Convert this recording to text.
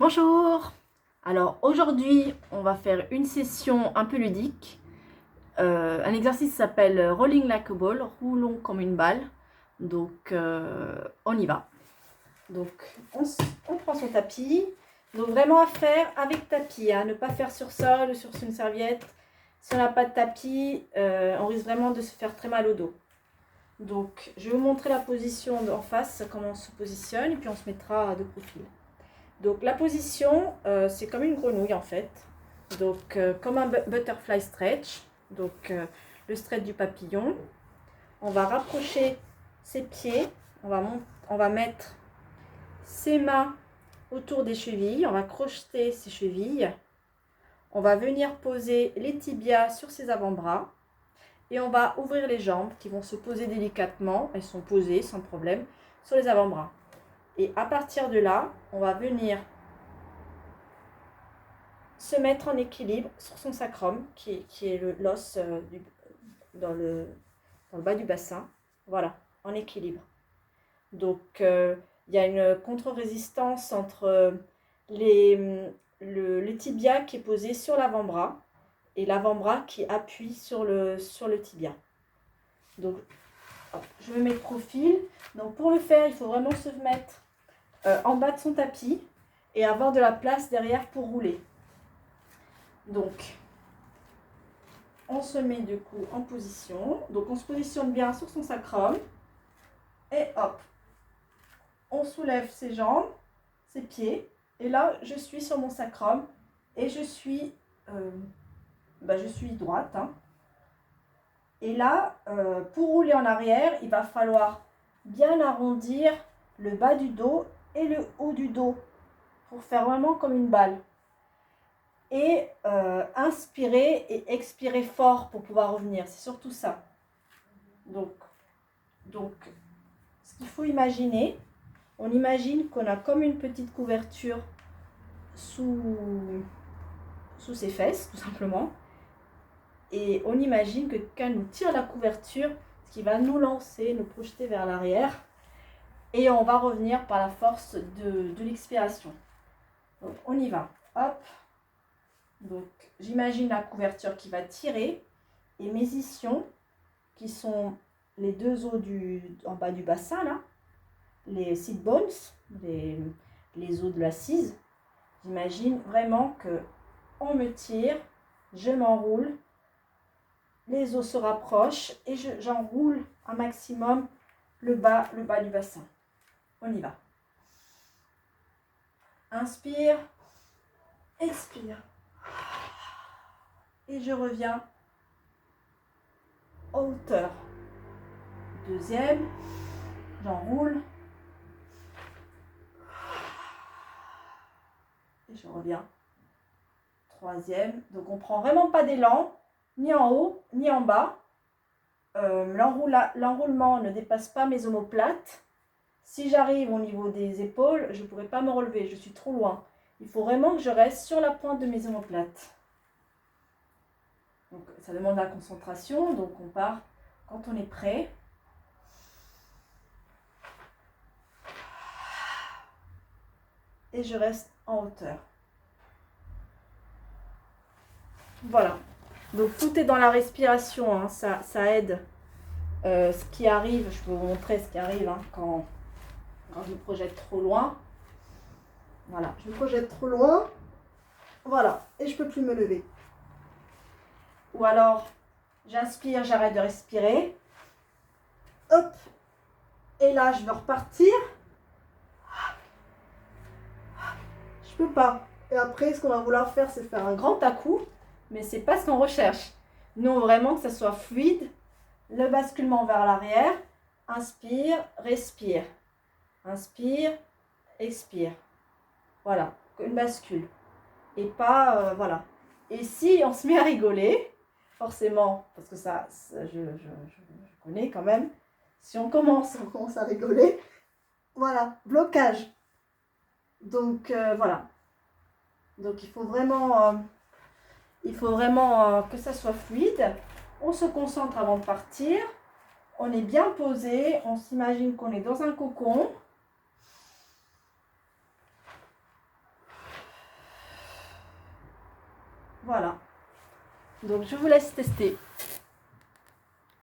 Bonjour! Alors aujourd'hui, on va faire une session un peu ludique. Un exercice s'appelle Rolling like a ball, roulons comme une balle. Donc on y va. Donc on prend son tapis. Donc vraiment à faire avec tapis, hein, ne pas faire sur sol ou sur une serviette. Si on n'a pas de tapis, on risque vraiment de se faire très mal au dos. Donc je vais vous montrer la position en face, comment on se positionne, et puis on se mettra de profil. Donc la position, c'est comme une grenouille en fait. Donc comme un butterfly stretch. Donc le stretch du papillon. On va rapprocher ses pieds. On va mettre ses mains autour des chevilles. On va crocheter ses chevilles. On va venir poser les tibias sur ses avant-bras. Et on va ouvrir les jambes qui vont se poser délicatement. Elles sont posées sans problème sur les avant-bras. Et à partir de là, on va venir se mettre en équilibre sur son sacrum, qui est l'os dans le bas du bassin. Voilà, en équilibre. Donc, il y a une contre-résistance entre le tibia qui est posé sur l'avant-bras et l'avant-bras qui appuie sur le tibia. Donc, je me mets de profil. Donc, pour le faire, il faut vraiment se mettre en bas de son tapis et avoir de la place derrière pour rouler. Donc, on se met du coup en position. Donc, on se positionne bien sur son sacrum. Et hop, on soulève ses jambes, ses pieds. Et là, je suis sur mon sacrum. Et je suis droite. Hein. Et là, pour rouler en arrière, il va falloir bien arrondir le bas du dos et le haut du dos. Pour faire vraiment comme une balle. Et inspirer et expirer fort pour pouvoir revenir. C'est surtout ça. Donc, ce qu'il faut imaginer, on imagine qu'on a comme une petite couverture sous ses fesses, tout simplement. Et on imagine que quand nous tire la couverture, ce qui va nous lancer, nous projeter vers l'arrière. Et on va revenir par la force de l'expiration. Donc, on y va. Hop. Donc, j'imagine la couverture qui va tirer et mes ischions, qui sont les deux os en bas du bassin, là, les sit bones, les os de l'assise. J'imagine vraiment que on me tire, je m'enroule, les os se rapprochent et j'enroule un maximum le bas du bassin. On y va. Inspire, expire. Et je reviens en hauteur. Deuxième, j'enroule. Et je reviens. Troisième, donc on ne prend vraiment pas d'élan, ni en haut, ni en bas. L'enroulement ne dépasse pas mes omoplates. Si j'arrive au niveau des épaules, je ne pourrai pas me relever, je suis trop loin. Il faut vraiment que je reste sur la pointe de mes omoplates. Donc, ça demande la concentration, donc on part quand on est prêt. Et je reste en hauteur. Voilà. Donc tout est dans la respiration, hein. Ça aide. Ce qui arrive, je peux vous montrer ce qui arrive hein, quand je me projette trop loin. Voilà, je me projette trop loin. Voilà, et je ne peux plus me lever. Ou alors, j'inspire, j'arrête de respirer. Hop. Et là, je veux repartir. Je peux pas. Et après, ce qu'on va vouloir faire, c'est faire un grand à-coup. Mais c'est pas ce qu'on recherche. Nous, on veut vraiment que ça soit fluide. Le basculement vers l'arrière. Inspire, respire. Inspire, expire. Voilà, une bascule. Et pas, voilà. Et si on se met à rigoler, forcément, parce que ça je connais quand même, si on commence à rigoler, voilà, blocage. Donc, voilà. Donc, il faut vraiment que ça soit fluide. On se concentre avant de partir. On est bien posé. On s'imagine qu'on est dans un cocon. Voilà. Donc je vous laisse tester.